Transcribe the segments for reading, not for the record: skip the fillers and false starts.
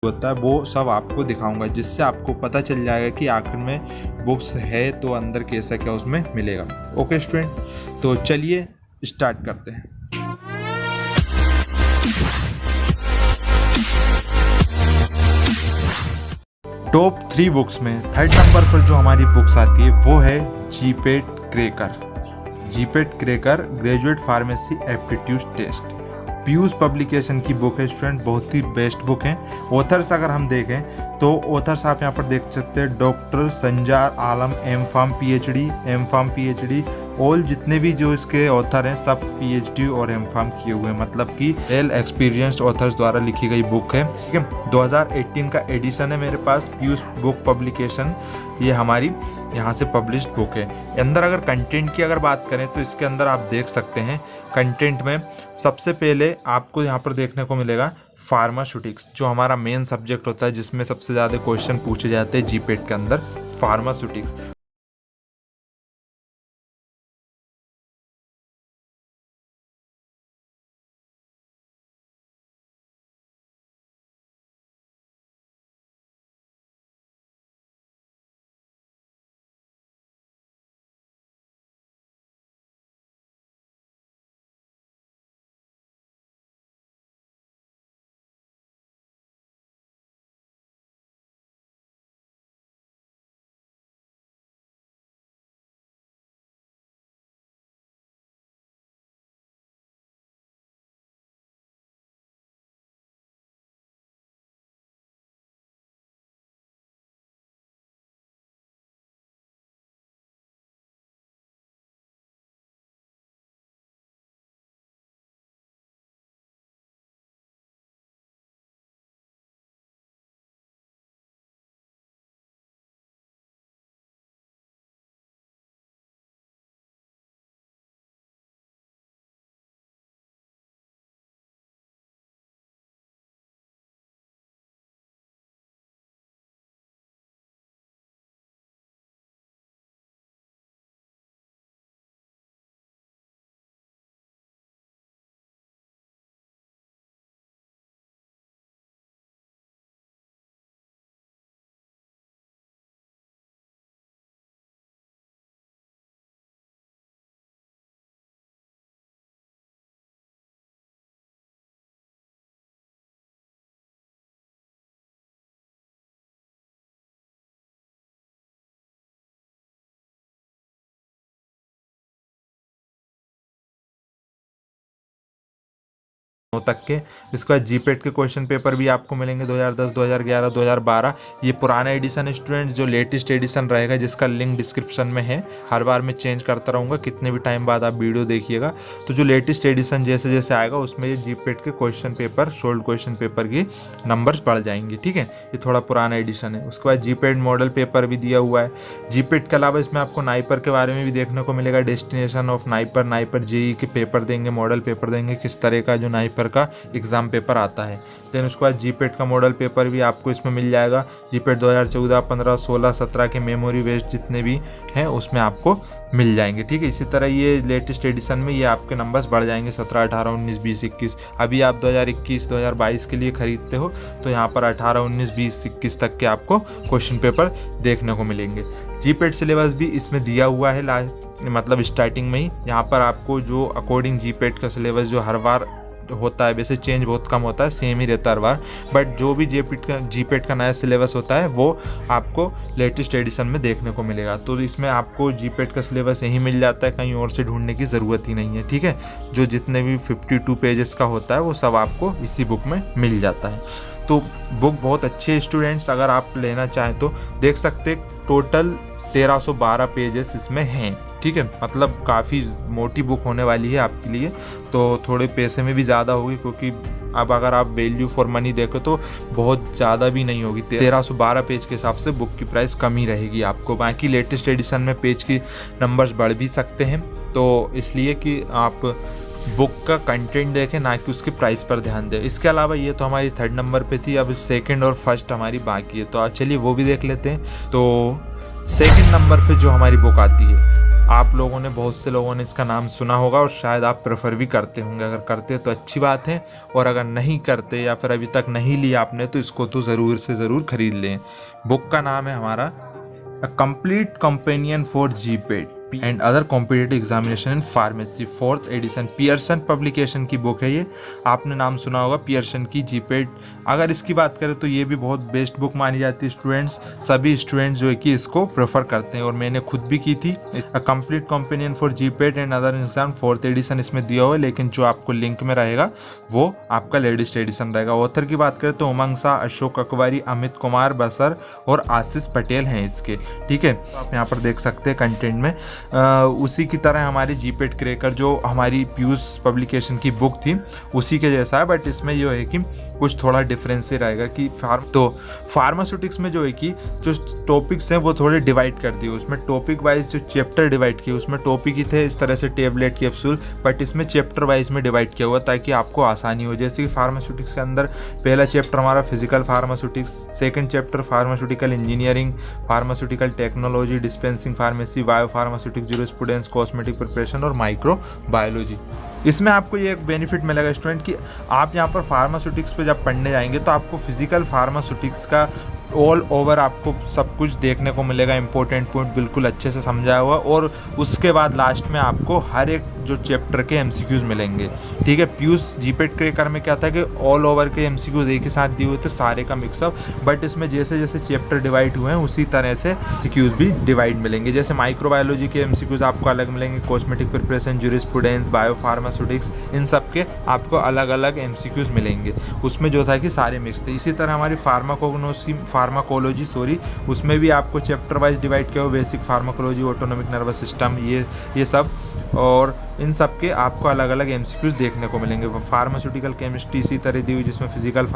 होता है वो सब आपको दिखाऊंगा, जिससे आपको पता चल जाएगा कि आखिर में बुक्स है तो अंदर कैसा क्या उसमें मिलेगा। ओके स्टूडेंट, तो चलिए स्टार्ट करते हैं। टॉप 3 बुक्स में 3rd नंबर पर जो हमारी बुक्स आती है वो है GPAT cracker. GPAT cracker graduate pharmacy aptitude test, Piyush publication की बुक है स्टूडेंट, बहुत ही बेस्ट बुक है। ऑथर्स अगर हम देखें तो ऑथर्स आप यहाँ पर देख सकते हैं, डॉक्टर संजार आलम, एम फार्म पीएचडी, ऑल जितने भी जो इसके ऑथर हैं सब पीएचडी और एम फार्म किए हुए हैं, मतलब कि वेल एक्सपीरियंस्ड ऑथर्स द्वारा लिखी गई बुक है। ठीक है, 2018 का एडिशन है मेरे पास, पीयूष बुक पब्लिकेशन, ये हमारी यहाँ से पब्लिश्ड बुक है। अंदर अगर कंटेंट की अगर बात करें तो इसके अंदर आप देख सकते हैं कंटेंट में सबसे पहले आपको यहाँ पर देखने को मिलेगा फार्मास्यूटिक्स, जो हमारा मेन सब्जेक्ट होता है जिसमें सबसे ज़्यादा क्वेश्चन पूछे जाते हैं जीपेट के अंदर, फार्मास्यूटिक्स। तक के। इसके बाद जीपेट के क्वेश्चन पेपर भी आपको मिलेंगे 2010, 2011, 2012। ये पुराना एडिशन है स्टूडेंट्स, जो लेटेस्ट एडिशन रहेगा जिसका लिंक डिस्क्रिप्शन में है। हर बार मैं चेंज करता रहूँगा, कितने भी टाइम बाद आप वीडियो देखिएगा। तो जो लेटेस्ट एडिशन जैसे जैसे आएगा उसमें ये जीपेट के question paper, sold question paper की नंबर्स बढ़ जाएंगे। ठीक है, ये थोड़ा पुराना एडिशन है। उसके बाद जीपेट मॉडल पेपर भी दिया हुआ है। जीपेट के अलावा इसमें आपको नाइपर के बारे में भी देखने को मिलेगा, डेस्टिनेशन ऑफ नाइपर जेई के पेपर देंगे, मॉडल पेपर देंगे, किस तरह का जो नाइपर का एग्जाम पेपर आता है। देन उसके बाद जीपेट का मॉडल पेपर भी आपको इसमें मिल जाएगा। जीपेट 2014, 15, 16, 17 के मेमोरी बेस्ड जितने भी हैं उसमें आपको मिल जाएंगे। ठीक है, इसी तरह ये लेटेस्ट एडिशन में ये आपके नंबर्स बढ़ जाएंगे 17, 18, 19, 20, 21। अभी आप 2021, 2022 के लिए खरीदते हो तो यहाँ पर 18, 19, 20, 21 तक के आपको क्वेश्चन पेपर देखने को मिलेंगे। जीपेट सिलेबस भी इसमें दिया हुआ है मतलब स्टार्टिंग में ही। यहाँ पर आपको जो अकॉर्डिंग जीपेट का सिलेबस जो हर बार होता है, वैसे चेंज बहुत कम होता है, सेम ही रहता है हर बार, बट जो भी जीपेट का नया सिलेबस होता है वो आपको लेटेस्ट एडिशन में देखने को मिलेगा। तो इसमें आपको जीपेट का सिलेबस यही मिल जाता है, कहीं और से ढूंढने की ज़रूरत ही नहीं है। ठीक है, जो जितने भी 52 पेजेस का होता है वो सब आपको इसी बुक में मिल जाता है। तो बुक बहुत अच्छी है स्टूडेंट्स, अगर आप लेना चाहें तो देख सकते। टोटल 1312 पेजेस इसमें हैं। ठीक है, मतलब काफ़ी मोटी बुक होने वाली है आपके लिए, तो थोड़े पैसे में भी ज़्यादा होगी, क्योंकि अब अगर आप वैल्यू फॉर मनी देखो तो बहुत ज़्यादा भी नहीं होगी। 1312 पेज के हिसाब से बुक की प्राइस कम ही रहेगी आपको। बाकी लेटेस्ट एडिशन में पेज की नंबर्स बढ़ भी सकते हैं, तो इसलिए कि आप बुक का कंटेंट देखें, ना कि उसकी प्राइस पर ध्यान दें। इसके अलावा ये तो हमारी 3rd नंबर पे थी, अब 2nd और 1st हमारी बाकी है, तो चलिए वो भी देख लेते हैं। तो 2nd नंबर पे जो हमारी बुक आती है आप लोगों ने, बहुत से लोगों ने इसका नाम सुना होगा और शायद आप प्रेफर भी करते होंगे। अगर करते तो अच्छी बात है, और अगर नहीं करते या फिर अभी तक नहीं लिया आपने तो इसको तो ज़रूर से ज़रूर खरीद लें। बुक का नाम है हमारा a complete companion for GPAT and other competitive examination in pharmacy, 4th edition. Pearson publication की बुक है ये, आपने नाम सुना होगा पियर्सन की जीपेट। अगर इसकी बात करें तो ये भी बहुत बेस्ट बुक मानी जाती है स्टूडेंट्स। सभी स्टूडेंट्स जो है कि इसको प्रेफर करते हैं, और मैंने खुद भी की थी। A complete companion for GPAT and other exam 4th edition इसमें दिया हुआ है, लेकिन जो आपको लिंक में रहेगा वो आपका लेटेस्ट एडिशन रहेगा। ऑथर की बात करें तो उमंग शाह, अशोक अकबरी, अमित कुमार बसर और आशीष पटेल हैं इसके, ठीक है। तो आप यहाँ पर देख सकते हैं कंटेंट में उसी की तरह हमारी जीपेट क्रैकर जो हमारी पीयूष पब्लिकेशन की बुक थी उसी के जैसा है, बट इसमें ये है कि कुछ थोड़ा डिफरेंस ही रहेगा कि फार्मास्यूटिक्स में जो है कि जो टॉपिक्स हैं वो थोड़े डिवाइड कर दिए। उसमें टॉपिक वाइज जो चैप्टर डिवाइड किए, उसमें टॉपिक ही थे इस तरह से टेबलेट कैप्सूल, बट इसमें चैप्टर वाइज में डिवाइड किया हुआ ताकि आपको आसानी हो। जैसे कि फार्मास्यूटिक्स के अंदर पहला चैप्टर हमारा physical pharmaceutics, second chapter pharmaceutical engineering, pharmaceutical technology, dispensing pharmacy, bio pharmaceutic jurisprudence, cosmetic preparation और माइक्रो बायोलॉजी। इसमें आपको ये एक बेनिफिट मिलेगा स्टूडेंट कि आप यहाँ पर फार्मास्यूटिक्स पे जब पढ़ने जाएंगे तो आपको फिजिकल फार्मास्यूटिक्स का ऑल ओवर आपको सब कुछ देखने को मिलेगा, इंपॉर्टेंट पॉइंट बिल्कुल अच्छे से समझाया हुआ, और उसके बाद लास्ट में आपको हर एक जो चैप्टर के एमसीक्यूज मिलेंगे, ठीक है। पीयूष जीपेट क्रैकर में क्या था कि ऑल ओवर के एमसीक्यूज एक ही साथ दिए हुए थे, सारे का मिक्सअप, बट इसमें जैसे जैसे चैप्टर डिवाइड हुए हैं उसी तरह से एमसीक्यूज भी डिवाइड मिलेंगे। जैसे माइक्रोबायोलॉजी के एमसीक्यूज आपको अलग मिलेंगे, cosmetic preparation, jurisprudence, bio pharmaceutics, इन सब के आपको अलग अलग एमसीक्यूज मिलेंगे। उसमें जो था कि सारे मिक्स थे। इसी तरह हमारी फार्माकोलॉजी उसमें भी आपको चैप्टर वाइज डिवाइड किया हुआ, basic pharmacology, autonomic nervous system, ये सब, और इन सब के आपको अलग अलग एमसीक्यूज देखने को मिलेंगे। फार्मास्यूटिकल केमिस्ट्री इसी तरह दी हुई जिसमें physical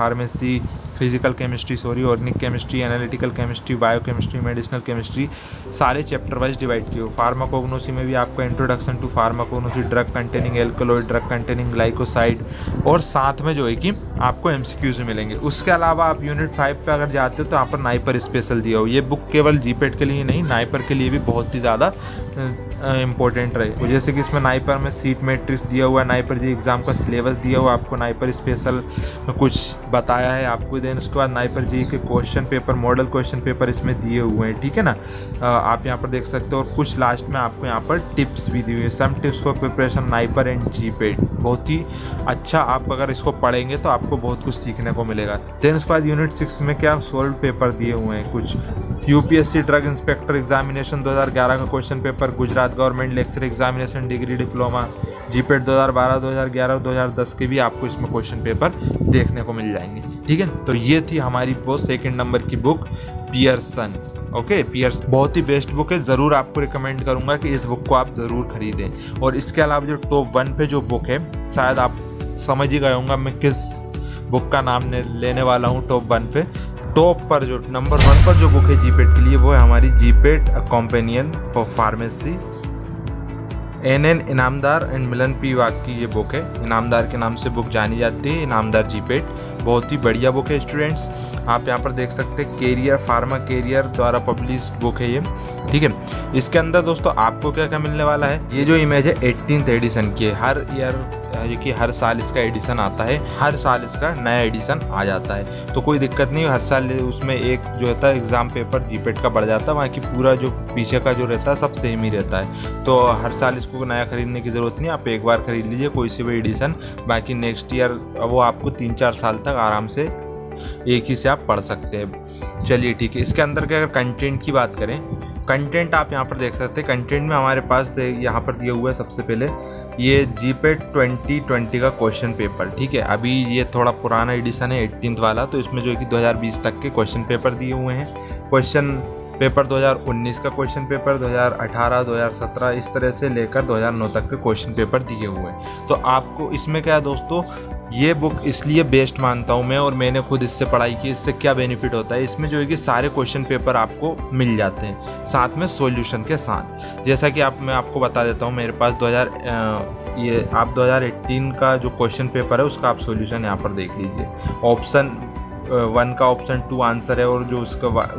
chemistry, organic chemistry, analytical chemistry, bio chemistry, medicinal chemistry, सारे चैप्टर वाइज डिवाइड किए हुए। फार्माकोग्नोसी में भी आपको introduction to pharmacognosy, drug containing alkaloid, drug containing glycoside, और साथ में जो है कि आपको एमसीक्यूज मिलेंगे। उसके अलावा आप यूनिट 5 पे अगर जाते हो तो यहाँ पर नाइपर स्पेशल दिया हो। ये बुक केवल जीपेट के लिए नहीं, नाइपर के लिए भी बहुत ही ज़्यादा इंपॉर्टेंट रहे। जैसे कि इसमें नाइपर में सीट मैट्रिक्स दिया हुआ है, नाइपर जी एग्ज़ाम का सिलेबस दिया हुआ आपको, नाइपर स्पेशल कुछ बताया है आपको। देन उसके बाद नाइपर जी के question paper, model question paper इसमें दिए हुए हैं, ठीक है ना। आप यहाँ पर देख सकते हो, और कुछ लास्ट में आपको यहाँ पर टिप्स भी दी हुई है, some tips for preparation NIPER and GPAT. बहुत ही अच्छा, आप अगर इसको पढ़ेंगे तो आपको बहुत कुछ सीखने को मिलेगा। देन उसके बाद यूनिट 6 में क्या सोल्व पेपर दिए हुए हैं कुछ। यूपीएससी ड्रग इंस्पेक्टर एग्जामिनेशन 2011 का question paper, Gujarat government lecture examination degree diploma, GPAT 2012, 2011 और 2010 के भी आपको इसमें क्वेश्चन पेपर देखने को मिल जाएंगे, ठीक है। तो ये थी हमारी वो 2nd नंबर की बुक पियर्सन। ओके, पियर्स बहुत ही बेस्ट बुक है, ज़रूर आपको रिकमेंड करूंगा कि इस बुक को आप ज़रूर खरीदें। और इसके अलावा जो टॉप 1 पे जो बुक है, शायद आप समझ ही गए होंगे मैं किस बुक का नाम लेने वाला हूँ। टॉप 1 पे, टॉप पर जो नंबर 1 पर जो बुक है जीपेट के लिए, वो है हमारी GPAT a companion for pharmacy, NN Inamdar and Milan P वाग की ये बुक है। इनामदार के नाम से बुक जानी जाती है, इनामदार जीपेट। बहुत ही बढ़िया बुक है स्टूडेंट्स। आप यहाँ पर देख सकते हैं कैरियर, फार्मा कैरियर द्वारा पब्लिश्ड बुक है ये, ठीक है। इसके अंदर दोस्तों आपको क्या क्या मिलने वाला है, ये जो इमेज है 18th एडिशन की है। हर ईयर कि हर साल इसका एडिशन आता है, हर साल इसका नया एडिशन आ जाता है, तो कोई दिक्कत नहीं। हर साल उसमें एक जो रहता है एग्ज़ाम पेपर जीपेट का बढ़ जाता है, बाकी पूरा जो पीछे का जो रहता है सब सेम ही रहता है। तो हर साल इसको नया खरीदने की ज़रूरत नहीं, आप एक बार खरीद लीजिए कोई सी भी एडिशन, बाकी नेक्स्ट ईयर वो आपको 3-4 साल तक आराम से एक ही से आप पढ़ सकते हैं। चलिए ठीक है। इसके अंदर के अगर कंटेंट की बात करें, कंटेंट आप यहाँ पर देख सकते हैं। कंटेंट में हमारे पास यहाँ पर दिया हुआ है सबसे पहले ये जीपेट 2020 का क्वेश्चन पेपर, ठीक है। अभी ये थोड़ा पुराना एडिशन है 18th वाला, तो इसमें जो है कि 2020 तक के क्वेश्चन पेपर दिए हुए हैं। क्वेश्चन पेपर 2019 का क्वेश्चन पेपर, 2018, 2017 इस तरह से लेकर 2009 तक के क्वेश्चन पेपर दिए हुए हैं। तो आपको इसमें क्या है दोस्तों, ये बुक इसलिए बेस्ट मानता हूँ मैं, और मैंने खुद इससे पढ़ाई की। इससे क्या बेनिफिट होता है, इसमें जो है कि सारे क्वेश्चन पेपर आपको मिल जाते हैं साथ में सॉल्यूशन के साथ। जैसा कि मैं आपको बता देता हूँ, मेरे पास 2018 का जो क्वेश्चन पेपर है उसका आप सॉल्यूशन यहाँ पर देख लीजिए। ऑप्शन 1 का ऑप्शन 2 आंसर है, और जो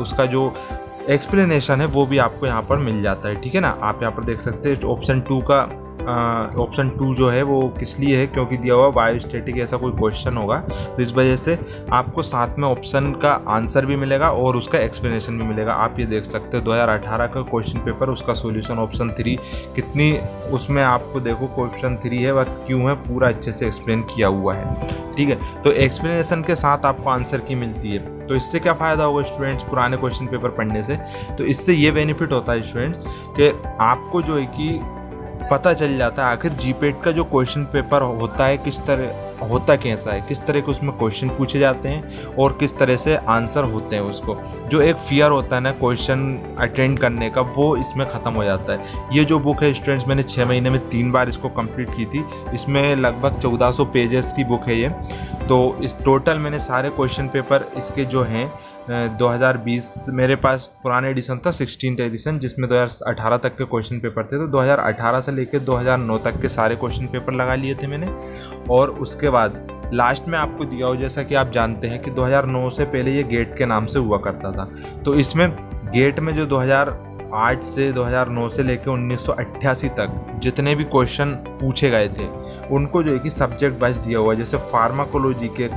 उसका जो एक्सप्लेनेशन है वो भी आपको यहाँ पर मिल जाता है, ठीक है ना। आप यहाँ पर देख सकते हैं ऑप्शन 2 का ऑप्शन 2 जो है वो किस लिए है, क्योंकि दिया हुआ बायोस्टैटिक ऐसा कोई क्वेश्चन होगा, तो इस वजह से आपको साथ में ऑप्शन का आंसर भी मिलेगा और उसका एक्सप्लेनेशन भी मिलेगा। आप ये देख सकते हो 2018 का क्वेश्चन पेपर, उसका सॉल्यूशन ऑप्शन 3 कितनी उसमें आपको देखो क्वेश्चन 3 है वह क्यों है पूरा अच्छे से एक्सप्लेन किया हुआ है, ठीक है। तो एक्सप्लेनेशन के साथ आपको आंसर की मिलती है। तो इससे क्या फ़ायदा होगा स्टूडेंट्स पुराने क्वेश्चन पेपर पढ़ने से, तो इससे ये बेनिफिट होता है स्टूडेंट्स कि आपको जो है कि पता चल जाता है आखिर जीपेट का जो क्वेश्चन पेपर होता है किस तरह होता कैसा है, किस तरह के उसमें क्वेश्चन पूछे जाते हैं और किस तरह से आंसर होते हैं। उसको जो एक फियर होता है ना क्वेश्चन अटेंड करने का, वो इसमें ख़त्म हो जाता है। ये जो बुक है स्टूडेंट्स मैंने 6 महीने में 3 बार इसको कंप्लीट की थी। इसमें लगभग 1400 पेजेस की बुक है ये। तो इस टोटल मैंने सारे क्वेश्चन पेपर इसके जो हैं 2020 मेरे पास पुराने एडिशन था 16th एडिशन, जिसमें 2018 तक के क्वेश्चन पेपर थे। तो 2018 से लेकर 2009 तक के सारे क्वेश्चन पेपर लगा लिए थे मैंने। और उसके बाद लास्ट में आपको दिया हो, जैसा कि आप जानते हैं कि 2009 से पहले ये गेट के नाम से हुआ करता था। तो इसमें गेट में जो 2008 से 2009 से लेकर 1988 तक जितने भी क्वेश्चन पूछे गए थे उनको जो है कि सब्जेक्ट वाइज दिया हुआ है। जैसे फार्माकोलॉजी के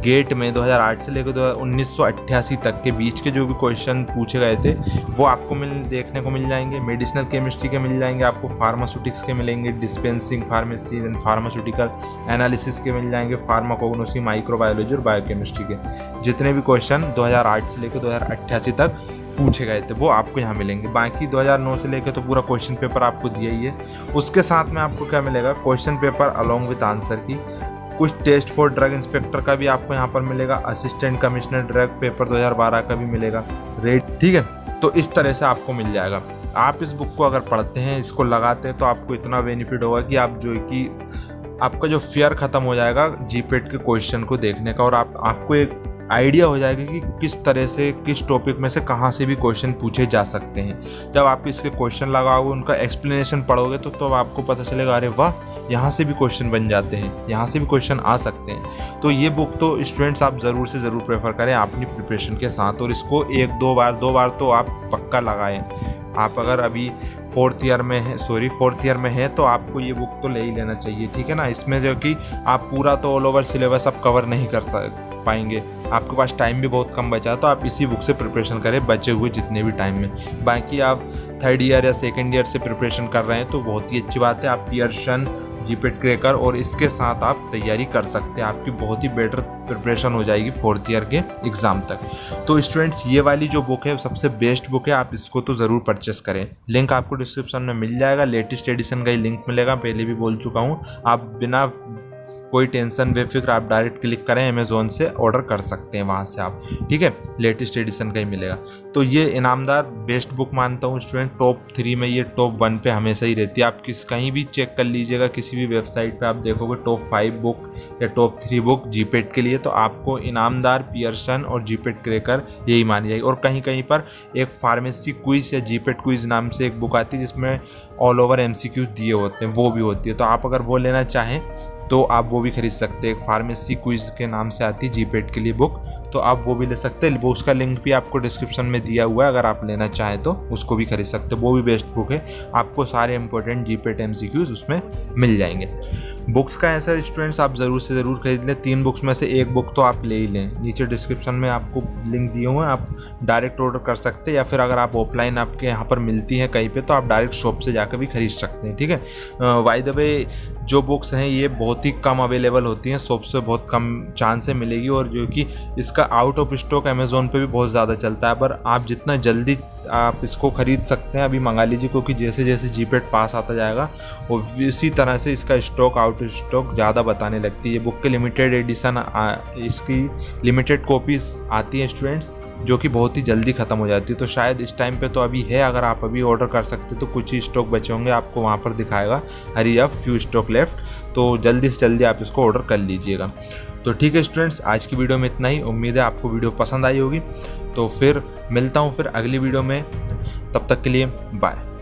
गेट में 2008 से लेकर 1988 तक के बीच के जो भी क्वेश्चन पूछे गए थे वो आपको देखने को मिल जाएंगे। मेडिसिनल केमिस्ट्री के मिल जाएंगे, आपको फार्मास्यूटिक्स के मिलेंगे, dispensing pharmacy and pharmaceutical analysis के मिल जाएंगे, फार्माकोग्नोसी, माइक्रोबायोलॉजी और बायोकेमिस्ट्री के जितने भी क्वेश्चन 2008 से लेकर 2088 तक पूछे गए थे वो आपको यहाँ मिलेंगे। बाकी 2009 से लेकर तो पूरा क्वेश्चन पेपर आपको दिया ही है। उसके साथ में आपको क्या मिलेगा, question paper along with answer की। कुछ टेस्ट फॉर ड्रग इंस्पेक्टर का भी आपको यहाँ पर मिलेगा, असिस्टेंट कमिश्नर ड्रग पेपर 2012 का भी मिलेगा रेट, ठीक है। तो इस तरह से आपको मिल जाएगा। आप इस बुक को अगर पढ़ते हैं, इसको लगाते हैं, तो आपको इतना बेनिफिट होगा कि आप जो है कि आपका जो फियर ख़त्म हो जाएगा जीपेट के क्वेश्चन को देखने का, और आपको एक आइडिया हो जाएगा कि किस तरह से किस टॉपिक में से कहाँ से भी क्वेश्चन पूछे जा सकते हैं। जब आप इसके क्वेश्चन लगाओगे, उनका एक्सप्लेनेशन पढ़ोगे, तो आपको पता चलेगा अरे वाह, यहाँ से भी क्वेश्चन बन जाते हैं, यहाँ से भी क्वेश्चन आ सकते हैं। तो ये बुक तो स्टूडेंट्स आप ज़रूर से ज़रूर प्रेफर करें अपनी प्रिपरेशन के साथ, और इसको 1-2 बार तो आप पक्का लगाएं। आप अगर अभी 4th ईयर में है तो आपको ये बुक तो ले ही लेना चाहिए, ठीक है ना। इसमें जो कि आप पूरा तो ऑल ओवर सिलेबस आप कवर नहीं कर पाएंगे, आपके पास टाइम भी बहुत कम बचा है, तो आप इसी बुक से प्रिपरेशन करें बचे हुए जितने भी टाइम में। बाकी आप 3rd ईयर या 2nd ईयर से प्रिपरेशन कर रहे हैं तो बहुत ही अच्छी बात है। आप पियर्सन, जीपेट क्रैकर और इसके साथ आप तैयारी कर सकते हैं, आपकी बहुत ही बेटर प्रिपरेशन हो जाएगी 4th ईयर के एग्ज़ाम तक। तो स्टूडेंट्स ये वाली जो बुक है सबसे बेस्ट बुक है, आप इसको तो ज़रूर परचेस करें। लिंक आपको डिस्क्रिप्शन में मिल जाएगा, लेटेस्ट एडिशन का ही लिंक मिलेगा, पहले भी बोल चुका हूँ। आप बिना कोई टेंशन बेफिक्र आप डायरेक्ट क्लिक करें, अमेज़ॉन से ऑर्डर कर सकते हैं वहाँ से आप, ठीक है। लेटेस्ट एडिशन का ही मिलेगा। तो ये इनामदार बेस्ट बुक मानता हूँ स्टूडेंट। टॉप 3 में ये टॉप 1 पे हमेशा ही रहती है। आप कहीं भी चेक कर लीजिएगा, किसी भी वेबसाइट पे आप देखोगे टॉप 5 बुक या टॉप 3 बुक जीपेट के लिए, तो आपको इनामदार, पियर्सन और जीपेट क्रैकर यही मानी जाएगी। और कहीं कहीं पर एक फार्मेसी क्विज या जीपेट क्विज नाम से एक बुक आती है जिसमें ऑल ओवर MCQ दिए होते हैं, वो भी होती है। तो आप अगर वो लेना चाहें तो आप वो भी खरीद सकते हैं। एक फार्मेसी क्विज के नाम से आती है जीपेट के लिए बुक, तो आप वो भी ले सकते हैं। वो उसका लिंक भी आपको डिस्क्रिप्शन में दिया हुआ है, अगर आप लेना चाहें तो उसको भी खरीद सकते हैं। वो भी बेस्ट बुक है, आपको सारे इंपॉर्टेंट जीपेट MCQs उसमें मिल जाएंगे। बुक्स का ऐसा स्टूडेंट्स आप ज़रूर से ज़रूर खरीद लें। 3 बुक्स में से 1 बुक तो आप ले ही लें। नीचे डिस्क्रिप्शन में आपको लिंक दिए हुए हैं, आप डायरेक्ट ऑर्डर कर सकते हैं, या फिर अगर आप ऑफलाइन आपके यहाँ पर मिलती है कहीं पे तो आप डायरेक्ट शॉप से जाकर भी खरीद सकते हैं, ठीक है। बाय द वे जो बुक्स हैं ये बहुत ही कम अवेलेबल होती हैं, शॉप से बहुत कम चांस से मिलेगी, और जो कि इसका आउट ऑफ स्टॉक अमेज़ॉन पे भी बहुत ज़्यादा चलता है। पर आप जितना जल्दी आप इसको ख़रीद सकते हैं अभी मंगा लीजिए, क्योंकि जैसे जैसे जीपेट पास आता जाएगा और इसी तरह से इसका स्टॉक आउट ऑफ स्टॉक ज़्यादा बताने लगती है। ये बुक के लिमिटेड एडिशन, इसकी लिमिटेड कॉपीज़ आती हैं स्टूडेंट्स, जो कि बहुत ही जल्दी ख़त्म हो जाती है। तो शायद इस टाइम पे तो अभी है, अगर आप अभी ऑर्डर कर सकते तो कुछ ही स्टॉक बचे होंगे, आपको वहाँ पर दिखाएगा hurry up few stock left, तो जल्दी से जल्दी आप इसको ऑर्डर कर लीजिएगा। तो ठीक है स्टूडेंट्स, आज की वीडियो में इतना ही। उम्मीद है आपको वीडियो पसंद आई होगी। तो फिर मिलता हूँ फिर अगली वीडियो में, तब तक के लिए बाय।